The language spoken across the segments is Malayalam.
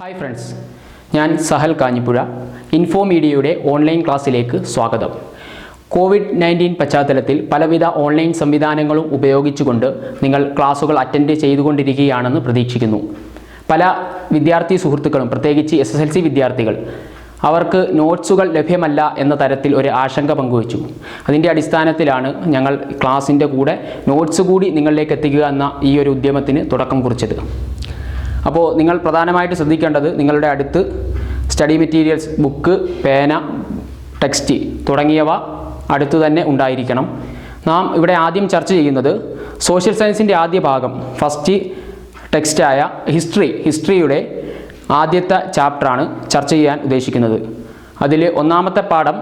ഹായ് ഫ്രണ്ട്സ്, ഞാൻ സഹൽ കാഞ്ഞിപ്പുഴ. ഇൻഫോ മീഡിയയുടെ ഓൺലൈൻ ക്ലാസ്സിലേക്ക് സ്വാഗതം. കോവിഡ്-19 പശ്ചാത്തലത്തിൽ പലവിധ ഓൺലൈൻ സംവിധാനങ്ങളും ഉപയോഗിച്ചുകൊണ്ട് നിങ്ങൾ ക്ലാസ്സുകൾ അറ്റൻഡ് ചെയ്തുകൊണ്ടിരിക്കുകയാണെന്ന് പ്രതീക്ഷിക്കുന്നു. പല വിദ്യാർത്ഥി സുഹൃത്തുക്കളും, പ്രത്യേകിച്ച് SSLC വിദ്യാർത്ഥികൾ, അവർക്ക് നോട്ട്സുകൾ ലഭ്യമല്ല എന്ന തരത്തിൽ ഒരു ആശങ്ക പങ്കുവച്ചു. അതിൻ്റെ അടിസ്ഥാനത്തിലാണ് ഞങ്ങൾ ക്ലാസ്സിൻ്റെ കൂടെ നോട്ട്സ് കൂടി നിങ്ങളിലേക്ക് എത്തിക്കുക എന്ന ഈ ഒരു ഉദ്യമത്തിന് തുടക്കം കുറിച്ചത്. അപ്പോൾ നിങ്ങൾ പ്രധാനമായിട്ട് ശ്രദ്ധിക്കേണ്ടത്, നിങ്ങളുടെ അടുത്ത് സ്റ്റഡി മെറ്റീരിയൽസ്, ബുക്ക്, പേന, ടെക്സ്റ്റ് തുടങ്ങിയവ അടുത്ത് തന്നെ ഉണ്ടായിരിക്കണം. നാം ഇവിടെ ആദ്യം ചർച്ച ചെയ്യുന്നത് സോഷ്യൽ സയൻസിൻ്റെ ആദ്യ ഭാഗം, ഫസ്റ്റ് ടെക്സ്റ്റായ ഹിസ്റ്ററിയുടെ ആദ്യത്തെ ചാപ്റ്ററാണ് ചർച്ച ചെയ്യാൻ ഉദ്ദേശിക്കുന്നത്. അതിൽ ഒന്നാമത്തെ പാഠം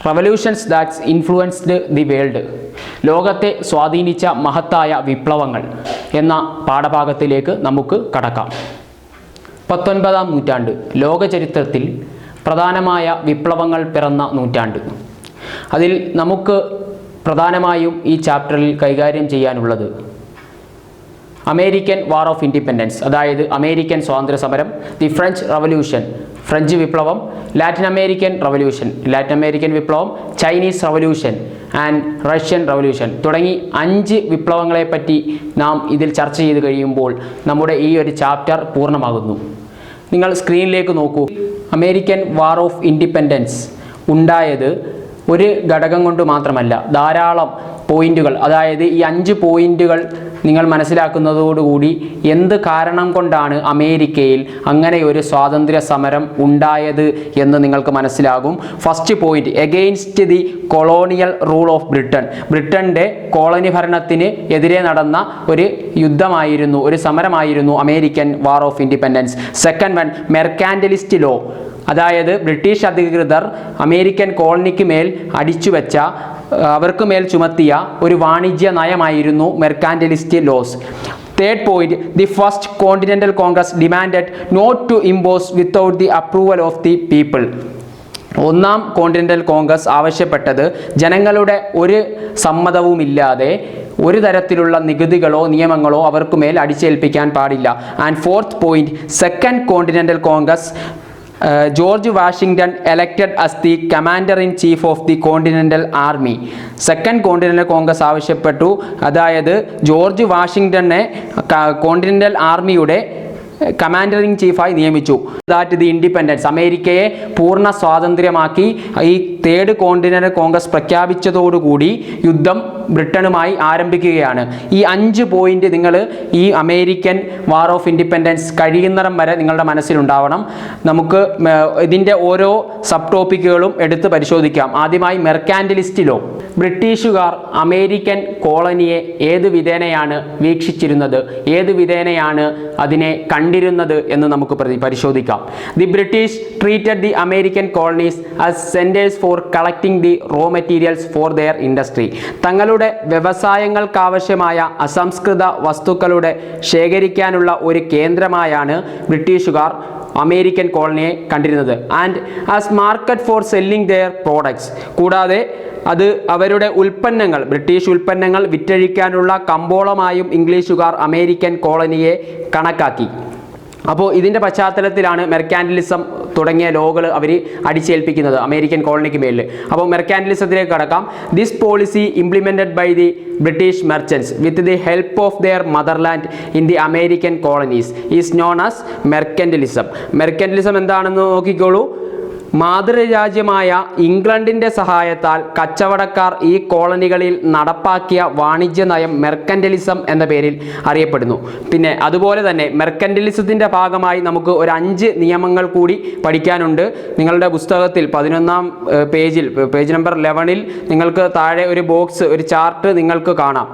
revolutions that's influenced the world, ലോകത്തെ സ്വാധീനിച്ച മഹത്തായ വിപ്ലവങ്ങൾ എന്ന പാഠഭാഗത്തിലേക്ക് നമുക്ക് കടക്കാം. 19-ാം നൂറ്റാണ്ട് ലോകചരിത്രത്തിൽ പ്രധാനമായ വിപ്ലവങ്ങൾ പിറന്ന നൂറ്റാണ്ട്. അതിൽ നമുക്ക് പ്രധാനമായും ഈ ചാപ്റ്ററിൽ കൈകാര്യം ചെയ്യാനുള്ളത് അമേരിക്കൻ വാർ ഓഫ് ഇൻഡിപെൻഡൻസ്, അതായത് അമേരിക്കൻ സ്വാതന്ത്ര്യ സമരം, ദി ഫ്രഞ്ച് റവല്യൂഷൻ, ഫ്രഞ്ച് വിപ്ലവം, Latin American revolution, Latin American വിപ്ലവം, Chinese revolution and Russian revolution തുടങ്ങി 5 വിപ്ലവങ്ങളെപ്പറ്റി നാം ഇതിൽ ചർച്ച ചെയ്ത് കഴിയുമ്പോൾ നമ്മുടെ ഈ ഒരു ചാപ്റ്റർ പൂർണ്ണമാകുന്നു. നിങ്ങൾ സ്ക്രീനിലേക്ക് നോക്കൂ. അമേരിക്കൻ വാർ ഓഫ് ഇൻഡിപെൻഡൻസ് ഉണ്ടായത് ഒരു ഘടകം കൊണ്ട് മാത്രമല്ല, ധാരാളം പോയിന്റുകൾ, അതായത് ഈ 5 പോയിന്റുകൾ നിങ്ങൾ മനസ്സിലാക്കുന്നതോടുകൂടി എന്ത് കാരണം കൊണ്ടാണ് അമേരിക്കയിൽ അങ്ങനെ ഒരു സ്വാതന്ത്ര്യ സമരം ഉണ്ടായത് എന്ന് നിങ്ങൾക്ക് മനസ്സിലാകും. First point, against the colonial rule of Britain, ബ്രിട്ടൻ്റെ കോളനി ഭരണത്തിന് എതിരെ നടന്ന ഒരു യുദ്ധമായിരുന്നു, ഒരു സമരമായിരുന്നു American war of independence. Second one, mercantilist law, അതായത് ബ്രിട്ടീഷ് അധികൃതർ അമേരിക്കൻ കോളനിക്ക് മേൽ അടിച്ചുവെച്ച, അവർക്ക് മേൽ ചുമത്തിയ ഒരു വാണിജ്യ നയമായിരുന്നു mercantilist laws. Third point, the first Continental Congress demanded not to impose without the approval of the people. ഒന്നാം കോണ്ടിനെന്റൽ കോൺഗ്രസ് ആവശ്യപ്പെട്ടത് ജനങ്ങളുടെ ഒരു സമ്മതവുമില്ലാതെ ഒരു തരത്തിലുള്ള നികുതികളോ നിയമങ്ങളോ അവർക്ക് മേൽ അടിച്ചേൽപ്പിക്കാൻ പാടില്ല. And fourth point, second continental Congress George Washington elected as the commander-in-chief of the Continental Army. Second continental Congress ആവശ്യപ്പെട്ടു, അതായത് ജോർജ് വാഷിംഗ്ടനെ കോണ്ടിനെന്റൽ ആർമിയുടെ കമാൻഡർ-ഇൻ-ചീഫായി നിയമിച്ചു. ദാറ്റ് ദി ഇൻഡിപെൻഡൻസ്, അമേരിക്കയെ പൂർണ്ണ സ്വാതന്ത്ര്യമാക്കി ഈ തേർഡ് കോണ്ടിനെന്റൽ കോൺഗ്രസ് പ്രഖ്യാപിച്ചതോടുകൂടി യുദ്ധം ബ്രിട്ടനുമായി ആരംഭിക്കുകയാണ്. ഈ 5 പോയിന്റ് നിങ്ങൾ ഈ അമേരിക്കൻ വാർ ഓഫ് ഇൻഡിപെൻഡൻസ് കഴിയുന്നിടം വരെ നിങ്ങളുടെ മനസ്സിലുണ്ടാവണം. നമുക്ക് ഇതിൻ്റെ ഓരോ സബ് ടോപ്പിക്കുകളും എടുത്ത് പരിശോധിക്കാം. ആദ്യമായി മെർക്കാന്റലിസ്റ്റ് ലോ. ബ്രിട്ടീഷുകാർ അമേരിക്കൻ കോളനിയെ ഏത് വിധേനയാണ് വീക്ഷിച്ചിരുന്നത്, ഏത് വിധേനയാണ് അതിനെ കണ്ടിരുന്നത് എന്ന് നമുക്ക് പരിശോധിക്കാം. The British treated the American colonies as centres for collecting the raw materials for their industry. തങ്ങളുടെ വ്യവസായങ്ങൾക്കാവശ്യമായ അസംസ്കൃത വസ്തുക്കളുടെ ശേഖരിക്കാനുള്ള ഒരു കേന്ദ്രമായാണ് ബ്രിട്ടീഷുകാർ അമേരിക്കൻ കോളനിയെ കണ്ടിരുന്നത്. And as market for selling their products, കൂടാതെ അത് അവരുടെ ഉൽപ്പന്നങ്ങൾ, ബ്രിട്ടീഷ് ഉൽപ്പന്നങ്ങൾ വിറ്റഴിക്കാനുള്ള കമ്പോളമായും ഇംഗ്ലീഷുകാർ അമേരിക്കൻ കോളനിയെ കണക്കാക്കി. അപ്പോൾ ഇതിൻ്റെ പശ്ചാത്തലത്തിലാണ് മെർക്കാന്റലിസം തുടങ്ങിയ ലോകൾ അവർ അടിച്ചേൽപ്പിക്കുന്നത് അമേരിക്കൻ കോളനിക്ക് മേലിൽ. അപ്പോൾ മെർക്കാന്റലിസത്തിലേക്ക് കടക്കാം. This policy implemented by the British merchants with the help of their motherland in the American colonies is known as mercantilism. Mercantilism എന്താണെന്ന് നോക്കിക്കോളൂ. മാതൃരാജ്യമായ ഇംഗ്ലണ്ടിൻ്റെ സഹായത്താൽ കച്ചവടക്കാർ ഈ കോളനികളിൽ നടപ്പാക്കിയ വാണിജ്യ നയം മെർക്കന്റലിസം എന്ന പേരിൽ അറിയപ്പെടുന്നു. പിന്നെ അതുപോലെ തന്നെ മെർക്കന്റലിസത്തിൻ്റെ ഭാഗമായി നമുക്ക് ഒരു 5 നിയമങ്ങൾ കൂടി പഠിക്കാനുണ്ട്. നിങ്ങളുടെ പുസ്തകത്തിൽ 11-ാം പേജിൽ, പേജ് നമ്പർ 11-ൽ നിങ്ങൾക്ക് താഴെ ഒരു ബോക്സ്, ഒരു ചാർട്ട് നിങ്ങൾക്ക് കാണാം.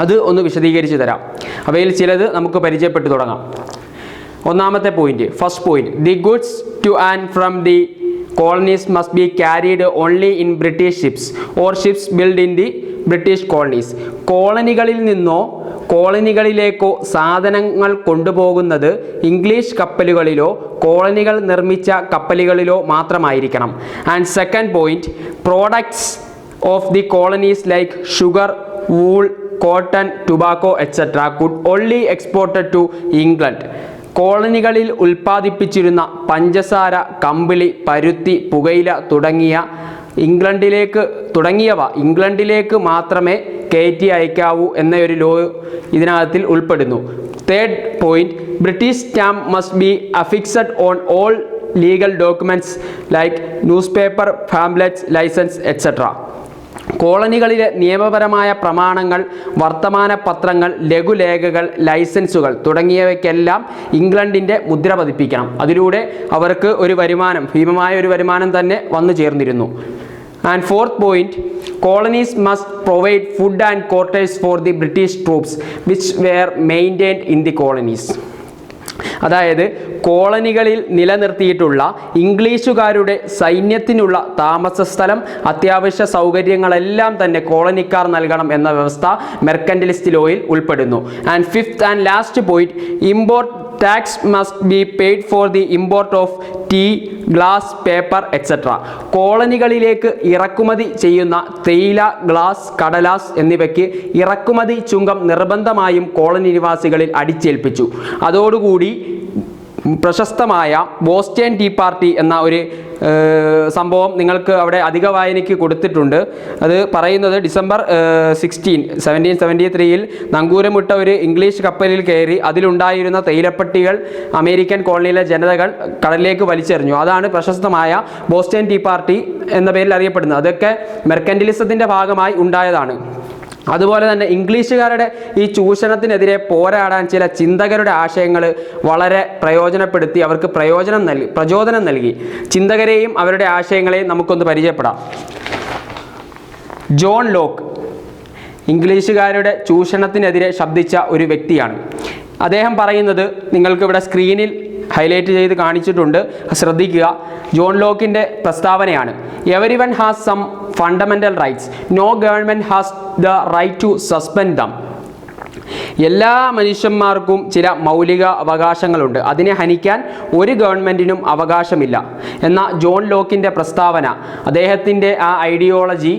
അത് ഒന്ന് വിശദീകരിച്ച് തരാം. അവയിൽ ചിലത് നമുക്ക് പരിചയപ്പെട്ടു തുടങ്ങാം. ഒന്നാമത്തെ point, first point, the goods two and from the colonies must be carried only in British ships or ships built in the British colonies. കോളനികളിൽ നിന്നോ കോളനികളിലേക്കോ സാധനങ്ങൾ കൊണ്ടുപോകുന്നത് ഇംഗ്ലീഷ് കപ്പലുകളിലോ കോളനികൾ നിർമ്മിച്ച കപ്പലുകളിലോ മാത്രമായിരിക്കണം. And second point, products of the colonies like sugar, wool, cotton, tobacco, etc. could only exported to England. കോളനികളിൽ ഉൽപ്പാദിപ്പിച്ചിരുന്ന പഞ്ചസാര, കമ്പിളി, പരുത്തി, പുകയില തുടങ്ങിയവ ഇംഗ്ലണ്ടിലേക്ക് മാത്രമേ കയറ്റി അയക്കാവൂ എന്ന ഒരു ലോ ഇതിനകത്തിൽ ഉൾപ്പെടുന്നു. Third point, British stamp must be affixed on all legal documents like newspaper, pamphlets, licence etcetera. കോളനികളിലെ നിയമപരമായ പ്രമാണങ്ങൾ, വർത്തമാന പത്രങ്ങൾ, ലഘുലേഖകൾ, ലൈസൻസുകൾ തുടങ്ങിയവയ്ക്കെല്ലാം ഇംഗ്ലണ്ടിൻ്റെ മുദ്ര പതിപ്പിക്കണം. അതിലൂടെ അവർക്ക് ഒരു വരുമാനം, ഭീമമായ ഒരു വരുമാനം തന്നെ വന്നു ചേർന്നിരുന്നു. And fourth point, colonies must provide food and quarters for the British troops which were maintained in the colonies. അതായത് കോളനികളിൽ നിലനിർത്തിയിട്ടുള്ള ഇംഗ്ലീഷുകാരുടെ സൈന്യത്തിനുള്ള താമസ സ്ഥലം, അത്യാവശ്യ സൗകര്യങ്ങളെല്ലാം തന്നെ കോളനിക്കാർ നൽകണം എന്ന വ്യവസ്ഥ മെർക്കന്റലിസ്റ്റ് ലോയിൽ ഉൾപ്പെടുന്നു. And fifth and last point, import tax must be paid for the import of tea, glass, paper etcetera. കോളനികളിലേക്ക് ഇറക്കുമതി ചെയ്യുന്ന തേയില, ഗ്ലാസ്, കടലാസ് എന്നിവയ്ക്ക് ഇറക്കുമതി ചുങ്കം നിർബന്ധമായും കോളനി നിവാസികളിൽ അടിച്ചേൽപ്പിച്ചു. അതോടുകൂടി പ്രശസ്തമായ ബോസ്റ്റൺ ടീ പാർട്ടി എന്ന ഒരു സംഭവം നിങ്ങൾക്ക് അവിടെ അധിക വായനയ്ക്ക് കൊടുത്തിട്ടുണ്ട്. അത് പറയുന്നത് ഡിസംബർ 1773 നങ്കൂരമിട്ട ഒരു ഇംഗ്ലീഷ് കപ്പലിൽ കയറി അതിലുണ്ടായിരുന്ന തേയിലപ്പെട്ടികൾ അമേരിക്കൻ കോളനിയിലെ ജനതകൾ കടലിലേക്ക് വലിച്ചെറിഞ്ഞു. അതാണ് പ്രശസ്തമായ ബോസ്റ്റൺ ടീ പാർട്ടി എന്ന പേരിൽ അറിയപ്പെടുന്നത്. അതൊക്കെ മെർക്കന്റലിസത്തിൻ്റെ ഭാഗമായി ഉണ്ടായതാണ്. അതുപോലെ തന്നെ ഇംഗ്ലീഷുകാരുടെ ഈ ചൂഷണത്തിനെതിരെ പോരാടാൻ ചില ചിന്തകരുടെ ആശയങ്ങൾ വളരെ പ്രയോജനപ്പെടുത്തി അവർക്ക് പ്രചോദനം നൽകി. ചിന്തകരെയും അവരുടെ ആശയങ്ങളെയും നമുക്കൊന്ന് പരിചയപ്പെടാം. ജോൺ ലോക്ക് ഇംഗ്ലീഷുകാരുടെ ചൂഷണത്തിനെതിരെ ശബ്ദിച്ച ഒരു വ്യക്തിയാണ്. അദ്ദേഹം പറയുന്നത് നിങ്ങൾക്ക് ഇവിടെ സ്ക്രീനിൽ ഹൈലൈറ്റ് ചെയ്ത് കാണിച്ചിട്ടുണ്ട്, ശ്രദ്ധിക്കുക. ജോൺ ലോക്കിൻ്റെ പ്രസ്താവനയാണ്. Everyone has some fundamental rights, no government has the right to suspend them. എല്ലാ മനുഷ്യന്മാർക്കും ചില മൗലിക അവകാശങ്ങളുണ്ട്, അതിനെ ഹനിക്കാൻ ഒരു ഗവൺമെൻറ്റിനും അവകാശമില്ല എന്ന ജോൺ ലോക്കിൻ്റെ പ്രസ്താവന, അദ്ദേഹത്തിൻ്റെ ആ ഐഡിയോളജി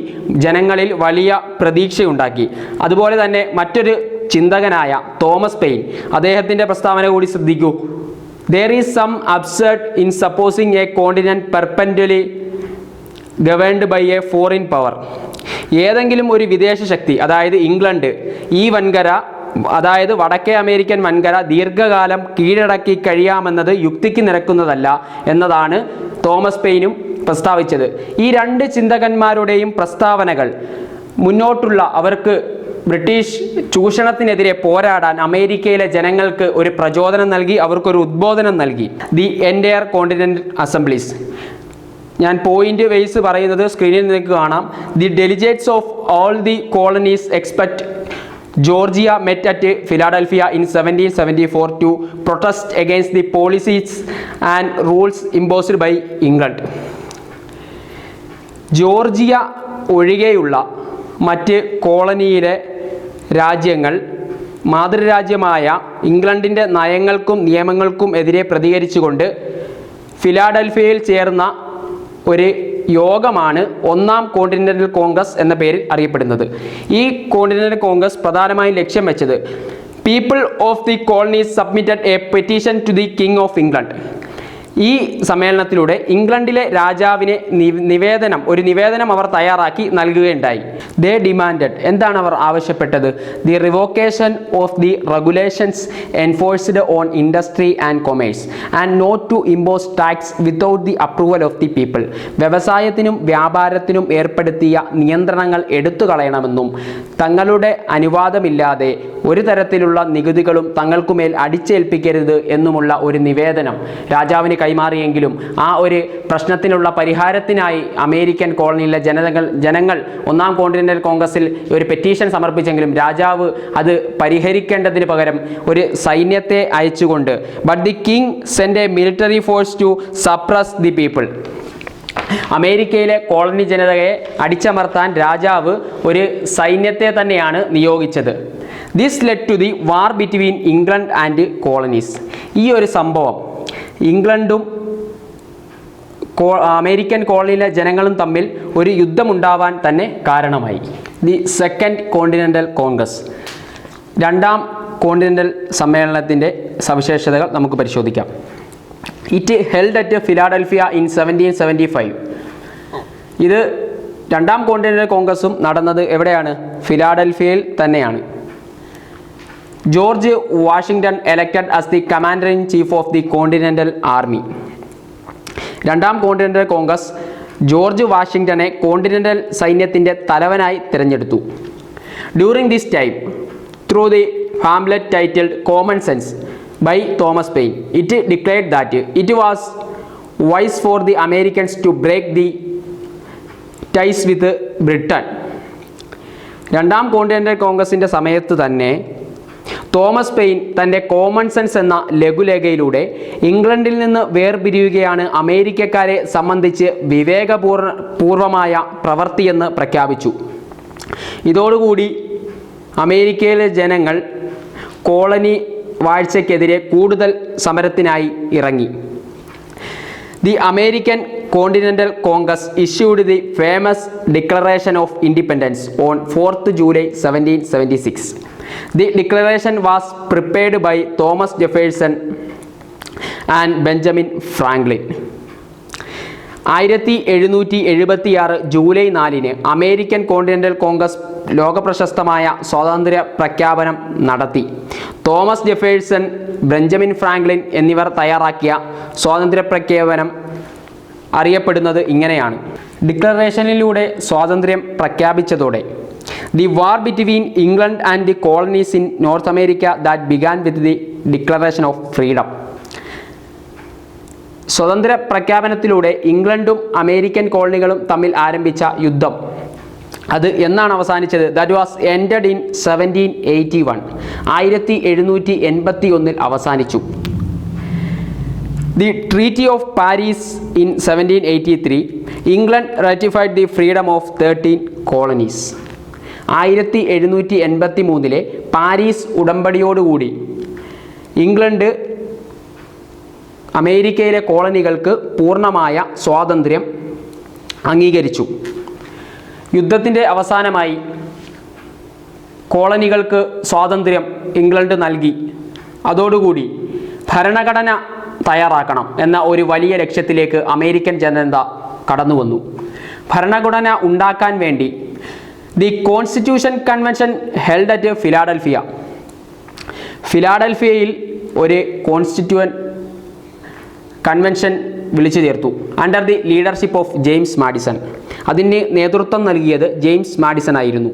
ജനങ്ങളിൽ വലിയ പ്രതീക്ഷയുണ്ടാക്കി. അതുപോലെ തന്നെ മറ്റൊരു ചിന്തകനായ തോമസ് പെയിൻ, അദ്ദേഹത്തിൻ്റെ പ്രസ്താവന കൂടി ശ്രദ്ധിക്കൂ. There is some absurd in supposing a continent perpetually governed by a foreign power. ഏതെങ്കിലും ഒരു വിദേശ ശക്തി, അതായത് ഇംഗ്ലണ്ട്, ഈ വൻകര, അതായത് വടക്കേ അമേരിക്കൻ വൻകര ദീർഘകാലം കീഴടക്കി കഴിയാമെന്നത് യുക്തിക്ക് നിരക്കുന്നതല്ല എന്നതാണ് തോമസ് പെയിനും പ്രസ്താവിച്ചത്. ഈ രണ്ട് ചിന്തകന്മാരുടെയും പ്രസ്താവനകൾ മുന്നോട്ടുള്ള അവർക്ക് ബ്രിട്ടീഷ് ചൂഷണത്തിനെതിരെ പോരാടാൻ അമേരിക്കയിലെ ജനങ്ങൾക്ക് ഒരു പ്രചോദനം നൽകി, അവർക്കൊരു ഉദ്ബോധനം നൽകി. ദി എൻറ്റയർ കോണ്ടിനെൻ്റൽ അസംബ്ലീസ്, ഞാൻ പോയിന്റ് വൈസ് പറയുന്നത് സ്ക്രീനിൽ നിങ്ങൾക്ക് കാണാം. The delegates of all the colonies expect Georgia met at Philadelphia in 1774 to protest against the policies and rules imposed by England. Georgia ഒഴികെയുള്ള മറ്റ് കോളനിയിലെ രാജ്യങ്ങൾ മാതൃരാജ്യമായ ഇംഗ്ലണ്ടിൻ്റെ നയങ്ങൾക്കും നിയമങ്ങൾക്കും എതിരെ പ്രതികരിച്ചുകൊണ്ട് ഫിലാഡൽഫിയയിൽ ചേർന്ന ഒരു യോഗമാണ് ഒന്നാം കോണ്ടിനെൻ്റൽ കോൺഗ്രസ് എന്ന പേരിൽ അറിയപ്പെടുന്നത്. ഈ കോണ്ടിനെൻ്റൽ കോൺഗ്രസ് പ്രധാനമായും ലക്ഷ്യം വെച്ചത് people of the colonies submitted a petition to the king of England. ഈ സമ്മേളനത്തിലൂടെ ഇംഗ്ലണ്ടിലെ രാജാവിനെ ഒരു നിവേദനം അവർ തയ്യാറാക്കി നൽകുകയുണ്ടായി. ദേ ഡിമാൻഡഡ്, എന്താണ് അവർ ആവശ്യപ്പെട്ടത്? The revocation of the regulations enforced on industry and commerce and not to impose tax without the approval of the people. വ്യവസായത്തിനും വ്യാപാരത്തിനും ഏർപ്പെടുത്തിയ നിയന്ത്രണങ്ങൾ എടുത്തു കളയണമെന്നും തങ്ങളുടെ അനുവാദമില്ലാതെ ഒരു തരത്തിലുള്ള നികുതികളും തങ്ങൾക്കുമേൽ അടിച്ചേൽപ്പിക്കരുത് എന്നുമുള്ള ഒരു നിവേദനം രാജാവിന് കൈമാറിയെങ്കിലും ആ ഒരു പ്രശ്നത്തിനുള്ള പരിഹാരത്തിനായി അമേരിക്കൻ കോളനിയിലെ ജനങ്ങൾ ഒന്നാം കോണ്ടിനെൻ്റൽ കോൺഗ്രസിൽ ഒരു പെറ്റീഷൻ സമർപ്പിച്ചെങ്കിലും രാജാവ് അത് പരിഹരിക്കേണ്ടതിന് പകരം ഒരു സൈന്യത്തെ അയച്ചുകൊണ്ട് but the king send a military force to suppress the people. അമേരിക്കയിലെ കോളനി ജനതയെ അടിച്ചമർത്താൻ രാജാവ് ഒരു സൈന്യത്തെ തന്നെയാണ് നിയോഗിച്ചത്. This led to the war between England and colonies. ഈ ഒരു സംഭവം ഇംഗ്ലണ്ടും അമേരിക്കൻ കോളനിയിലെ ജനങ്ങളും തമ്മിൽ ഒരു യുദ്ധമുണ്ടാവാൻ തന്നെ കാരണമായി. ദി സെക്കൻഡ് കോണ്ടിനെൻ്റൽ കോൺഗ്രസ്, രണ്ടാം കോണ്ടിനെൻ്റൽ സമ്മേളനത്തിൻ്റെ സവിശേഷതകൾ നമുക്ക് പരിശോധിക്കാം. It held at Philadelphia in 1775. ഇത് രണ്ടാം കോണ്ടിനെൻ്റൽ കോൺഗ്രസും നടന്നത് എവിടെയാണ്? ഫിലാഡൽഫിയയിൽ തന്നെയാണ്. George Washington elected as the commander in chief of the Continental Army. രണ്ടാം കോണ്ടിനെൻ്റൽ കോൺഗ്രസ് ജോർജ് വാഷിങ്ടനെ കോണ്ടിനെൻ്റൽ സൈന്യത്തിൻ്റെ തലവനായി തിരഞ്ഞെടുത്തു. During this time through the pamphlet titled common sense by Thomas Paine, it declared that it was wise for the Americans to break the ties with Britain. രണ്ടാം കോണ്ടിനെൻ്റൽ കോൺഗ്രസിൻ്റെ സമയത്ത് തന്നെ തോമസ് പെയിൻ തൻ്റെ കോമൺ സെൻസ് എന്ന ലഘുലേഖയിലൂടെ ഇംഗ്ലണ്ടിൽ നിന്ന് വേർപിരിയുകയാണ് അമേരിക്കക്കാരെ സംബന്ധിച്ച് വിവേകപൂർവമായ പ്രവൃത്തിയെന്ന് പ്രഖ്യാപിച്ചു. ഇതോടുകൂടി അമേരിക്കയിലെ ജനങ്ങൾ കോളനി വാഴ്ചയ്ക്കെതിരെ കൂടുതൽ സമരത്തിനായി ഇറങ്ങി. The American Continental Congress issued the famous declaration of independence on 4th July 1776. The declaration was prepared by Thomas Jefferson and Benjamin Franklin. 1776 July 4 American Continental Congress ലോകപ്രശസ്തമായ സ്വാതന്ത്ര്യ പ്രഖ്യാപനം നടത്തി. തോമസ് ജെഫേഴ്സൺ, ബെഞ്ചമിൻ ഫ്രാങ്ക്ലിൻ എന്നിവർ തയ്യാറാക്കിയ സ്വാതന്ത്ര്യ പ്രഖ്യാപനം അറിയപ്പെടുന്നത് ഇങ്ങനെയാണ്. ഡിക്ലറേഷനിലൂടെ സ്വാതന്ത്ര്യം പ്രഖ്യാപിച്ചതോടെ the war between England and the colonies in north America that began with the declaration of freedom. സ്വതന്ത്ര പ്രഖ്യാപനത്തിലൂടെ ഇംഗ്ലണ്ടും അമേരിക്കൻ കോളനികളും തമ്മിൽ ആരംഭിച്ച യുദ്ധം അത് എന്നാണ് അവസാനിച്ചത്? That was ended in 1781. 1781 അവസാനിച്ചു. The treaty of Paris in 1783 England ratified the freedom of 13 colonies. 1783 Paris ഉടമ്പടിയോടുകൂടി ഇംഗ്ലണ്ട് അമേരിക്കയിലെ കോളനികൾക്ക് പൂർണ്ണമായ സ്വാതന്ത്ര്യം അംഗീകരിച്ചു. യുദ്ധത്തിൻ്റെ അവസാനമായി കോളനികൾക്ക് സ്വാതന്ത്ര്യം ഇംഗ്ലണ്ട് നൽകി. അതോടുകൂടി ഭരണഘടന തയ്യാറാക്കണം എന്ന ഒരു വലിയ ലക്ഷ്യത്തിലേക്ക് അമേരിക്കൻ ജനത കടന്നു വന്നു. ഭരണഘടന ഉണ്ടാക്കാൻ വേണ്ടി the constitution convention held at Philadelphia. ഫിലാഡൽഫിയയിൽ ഒരു കോൺസ്റ്റിറ്റ്യൂവൻ കൺവെൻഷൻ വിളിച്ചു ചേർത്തു. Under the leadership of James Madison. അതിന് നേതൃത്വം നൽകിയത് ജെയിംസ് മാഡിസൺ ആയിരുന്നു.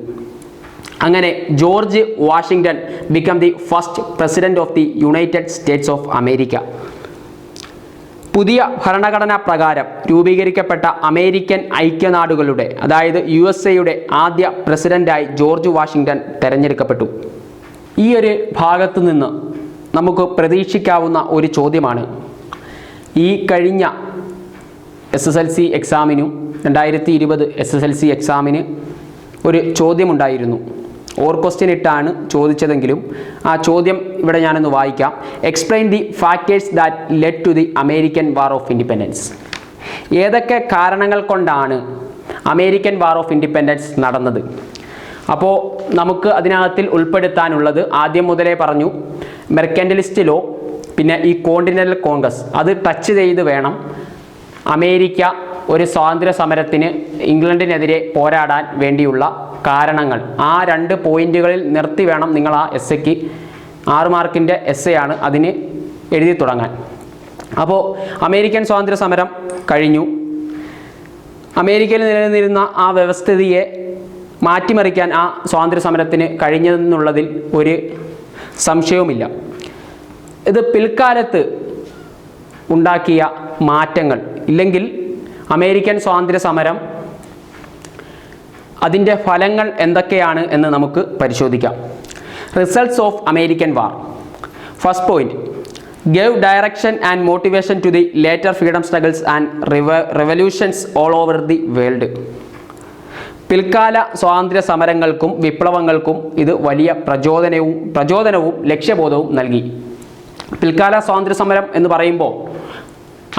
അങ്ങനെ George Washington become the first president of the United States of America. പുതിയ ഭരണഘടനാ പ്രകാരം രൂപീകരിക്കപ്പെട്ട അമേരിക്കൻ ഐക്യനാടുകളുടെ അതായത് USA ആദ്യ പ്രസിഡന്റായി ജോർജ് വാഷിങ്ടൺ തിരഞ്ഞെടുക്കപ്പെട്ടു. ഈ ഒരു ഭാഗത്തു നിന്ന് നമുക്ക് പ്രതീക്ഷിക്കാവുന്ന ഒരു ചോദ്യമാണ്. ഈ കഴിഞ്ഞ SSLC എക്സാമിനും 2020 SSLC എക്സാമിന് ഒരു ചോദ്യമുണ്ടായിരുന്നു. ക്വസ്റ്റ്യൻ ഇട്ടാണ് ചോദിച്ചതെങ്കിലും ആ ചോദ്യം ഇവിടെ ഞാനൊന്ന് വായിക്കാം. Explain the factors that led to the American war of independence. ഏതൊക്കെ കാരണങ്ങൾ കൊണ്ടാണ് അമേരിക്കൻ വാർ ഓഫ് ഇൻഡിപെൻഡൻസ് നടന്നത്? അപ്പോൾ നമുക്ക് അതിനകത്തിൽ ഉൾപ്പെടുത്താനുള്ളത് ആദ്യം മുതലേ പറഞ്ഞു, മെർക്കൻ്റലിസ്റ്റ് ലോ, പിന്നെ ഈ കോണ്ടിനെൻ്റൽ കോൺഗ്രസ് അത് ടച്ച് ചെയ്ത് വേണം അമേരിക്ക ഒരു സ്വാതന്ത്ര്യ സമരത്തിന് ഇംഗ്ലണ്ടിനെതിരെ പോരാടാൻ വേണ്ടിയുള്ള കാരണങ്ങൾ. ആ 2 പോയിന്റുകളിൽ നിർത്തി വേണം നിങ്ങൾ ആ എസ്സയ്ക്ക് 6 മാർക്കിൻ്റെ ആണ് അതിന് എഴുതി തുടങ്ങാൻ. അപ്പോൾ അമേരിക്കൻ സ്വാതന്ത്ര്യ സമരം കഴിഞ്ഞു. അമേരിക്കയിൽ നിലനിന്നിരുന്ന ആ വ്യവസ്ഥിതിയെ മാറ്റിമറിക്കാൻ ആ സ്വാതന്ത്ര്യ സമരത്തിന് കഴിഞ്ഞതെന്നുള്ളതിൽ ഒരു സംശയവുമില്ല. ഇത് പിൽക്കാലത്ത് ഉണ്ടാക്കിയ മാറ്റങ്ങൾ ഇല്ലെങ്കിൽ അമേരിക്കൻ സ്വാതന്ത്ര്യ സമരം അതിൻ്റെ ഫലങ്ങൾ എന്തൊക്കെയാണ് എന്ന് നമുക്ക് പരിശോധിക്കാം. Results of American war. First point, gave direction and motivation to the later freedom struggles and revolutions all over the world. പിൽക്കാല സ്വാതന്ത്ര്യ സമരങ്ങൾക്കും വിപ്ലവങ്ങൾക്കും ഇത് വലിയ പ്രചോദനവും ലക്ഷ്യബോധവും നൽകി. പിൽക്കാല സ്വാതന്ത്ര്യ സമരം എന്ന് പറയുമ്പോൾ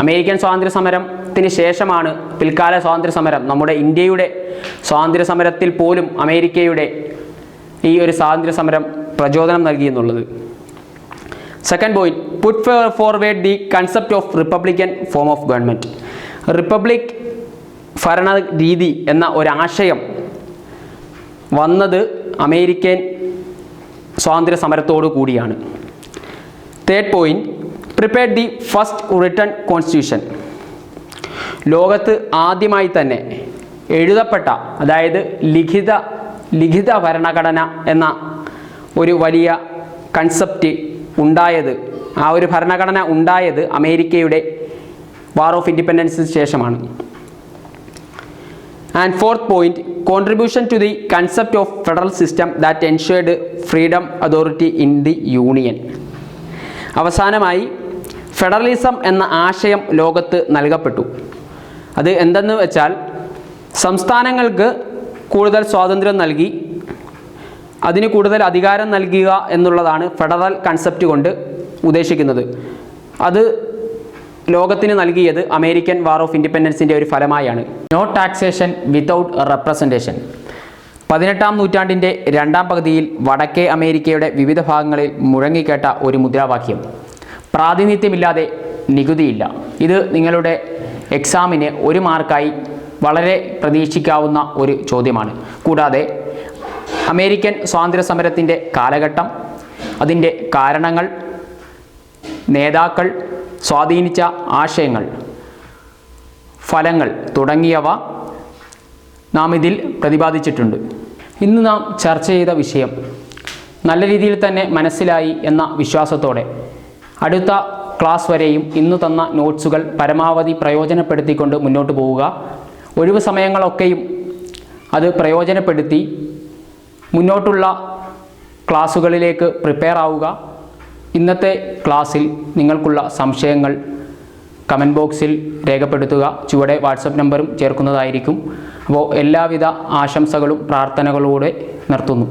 അമേരിക്കൻ സ്വാതന്ത്ര്യ സമരത്തിന് ശേഷമാണ് പിൽക്കാല സ്വാതന്ത്ര്യ സമരം. നമ്മുടെ ഇന്ത്യയുടെ സ്വാതന്ത്ര്യ സമരത്തിൽ പോലും അമേരിക്കയുടെ ഈ ഒരു സ്വാതന്ത്ര്യ സമരം പ്രചോദനം നൽകി എന്നുള്ളത്. Second point, put forward the concept of Republican form of government. Republic ഭരണ രീതി എന്ന ഒരാശയം വന്നത് അമേരിക്കൻ സ്വാതന്ത്ര്യ സമരത്തോടു കൂടിയാണ്. Third point, prepared the first written constitution. ലോകത്ത് ആദ്യമായി തന്നെ എഴുതപ്പെട്ട, അതായത് ലിഖിത ഭരണഘടന എന്ന ഒരു വലിയ കൺസെപ്റ്റ് ഉണ്ടായത്, ആ ഒരു ഭരണഘടന ഉണ്ടായത് അമേരിക്കയുടെ വാർ ഓഫ് ഇൻഡിപെൻഡൻസിന് ശേഷമാണ്. And fourth point, contribution to the concept of federal system that ensured freedom authority in the union. അവസാനമായി ഫെഡറലിസം എന്ന ആശയം ലോകത്ത് നൽകപ്പെട്ടു. അത് എന്തെന്ന് വെച്ചാൽ സംസ്ഥാനങ്ങൾക്ക് കൂടുതൽ സ്വാതന്ത്ര്യം നൽകി അതിന് കൂടുതൽ അധികാരം നൽകുക എന്നുള്ളതാണ് ഫെഡറൽ കൺസെപ്റ്റ് കൊണ്ട് ഉദ്ദേശിക്കുന്നത്. അത് ലോകത്തിന് നൽകിയത് അമേരിക്കൻ വാർ ഓഫ് ഇൻഡിപെൻഡൻസിൻ്റെ ഒരു ഫലമായാണ്. No taxation without representation. 18-ാം നൂറ്റാണ്ടിൻ്റെ രണ്ടാം പകുതിയിൽ വടക്കേ അമേരിക്കയുടെ വിവിധ ഭാഗങ്ങളിൽ മുഴങ്ങിക്കേട്ട ഒരു മുദ്രാവാക്യം, പ്രാതിനിധ്യമില്ലാതെ നികുതിയില്ല. ഇത് നിങ്ങളുടെ എക്സാമിന് 1 മാർക്കായി വളരെ പ്രതീക്ഷിക്കാവുന്ന ഒരു ചോദ്യമാണ്. കൂടാതെ അമേരിക്കൻ സ്വാതന്ത്ര്യ സമരത്തിൻ്റെ കാലഘട്ടം, അതിൻ്റെ കാരണങ്ങൾ, നേതാക്കൾ, സ്വാധീനിച്ച ആശയങ്ങൾ, ഫലങ്ങൾ തുടങ്ങിയവ നാം ഇതിൽ പ്രതിപാദിച്ചിട്ടുണ്ട്. ഇന്ന് നാം ചർച്ച ചെയ്ത വിഷയം നല്ല രീതിയിൽ തന്നെ മനസ്സിലായി എന്ന വിശ്വാസത്തോടെ അടുത്ത ക്ലാസ് വരെയും ഇന്ന് തന്ന നോട്ട്സുകൾ പരമാവധി പ്രയോജനപ്പെടുത്തിക്കൊണ്ട് മുന്നോട്ട് പോവുക. ഒഴിവ് സമയങ്ങളൊക്കെയും അത് പ്രയോജനപ്പെടുത്തി മുന്നോട്ടുള്ള ക്ലാസ്സുകളിലേക്ക് പ്രിപ്പയർ ആവുക. ഇന്നത്തെ ക്ലാസ്സിൽ നിങ്ങൾക്കുള്ള സംശയങ്ങൾ കമൻറ്റ് ബോക്സിൽ രേഖപ്പെടുത്തുക. ചുവടെ വാട്സപ്പ് നമ്പറും ചേർക്കുന്നതായിരിക്കും. അപ്പോൾ എല്ലാവിധ ആശംസകളും പ്രാർത്ഥനകളോടെ നിർത്തുന്നു.